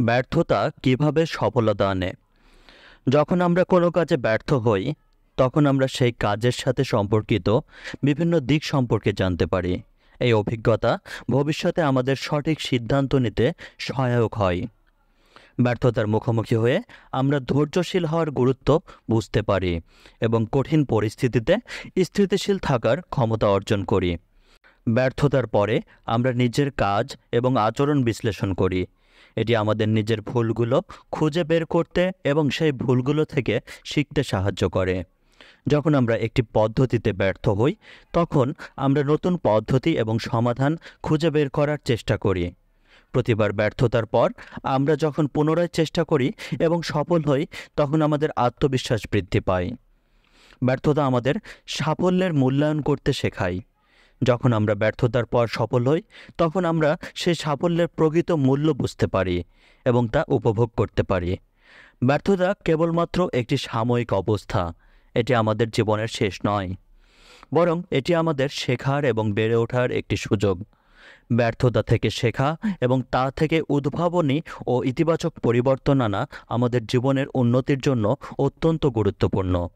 ব্যর্থতা কিভাবে সফলতা আনে? যখন আমরা কোনো কাজে ব্যর্থ হই, তখন আমরা সেই কাজের সাথে সম্পর্কিত বিভিন্ন দিক সম্পর্কে জানতে পারি। এই অভিজ্ঞতা ভবিষ্যতে আমাদের সঠিক সিদ্ধান্ত নিতে সহায়ক হয়। ব্যর্থতার মুখোমুখি হয়ে আমরা ধৈর্যশীল হওয়ার গুরুত্ব বুঝতে পারি এবং কঠিন পরিস্থিতিতে স্থিতিশীল থাকার ক্ষমতা অর্জন করি। ব্যর্থতার পরে আমরা নিজের কাজ এবং আচরণ বিশ্লেষণ করি। এটি আমাদের নিজের ভুলগুলো খুঁজে বের করতে এবং সেই ভুলগুলো থেকে শিখতে সাহায্য করে। যখন আমরা একটি পদ্ধতিতে ব্যর্থ হই, তখন আমরা নতুন পদ্ধতি এবং সমাধান খুঁজে বের করার চেষ্টা করি। প্রতিবার ব্যর্থতার পর আমরা যখন পুনরায় চেষ্টা করি এবং সফল হই, তখন আমাদের আত্মবিশ্বাস বৃদ্ধি পায়। ব্যর্থতা আমাদের সাফল্যের মূল্যায়ন করতে শেখায়। যখন আমরা ব্যর্থতার পর সফল হই, তখন আমরা সেই সাফল্যের প্রকৃত মূল্য বুঝতে পারি এবং তা উপভোগ করতে পারি। ব্যর্থতা কেবলমাত্র একটি সাময়িক অবস্থা। এটি আমাদের জীবনের শেষ নয়, বরং এটি আমাদের শেখার এবং বেড়ে ওঠার একটি সুযোগ। ব্যর্থতা থেকে শেখা এবং তা থেকে উদ্ভাবনী ও ইতিবাচক পরিবর্তন আনা আমাদের জীবনের উন্নতির জন্য অত্যন্ত গুরুত্বপূর্ণ।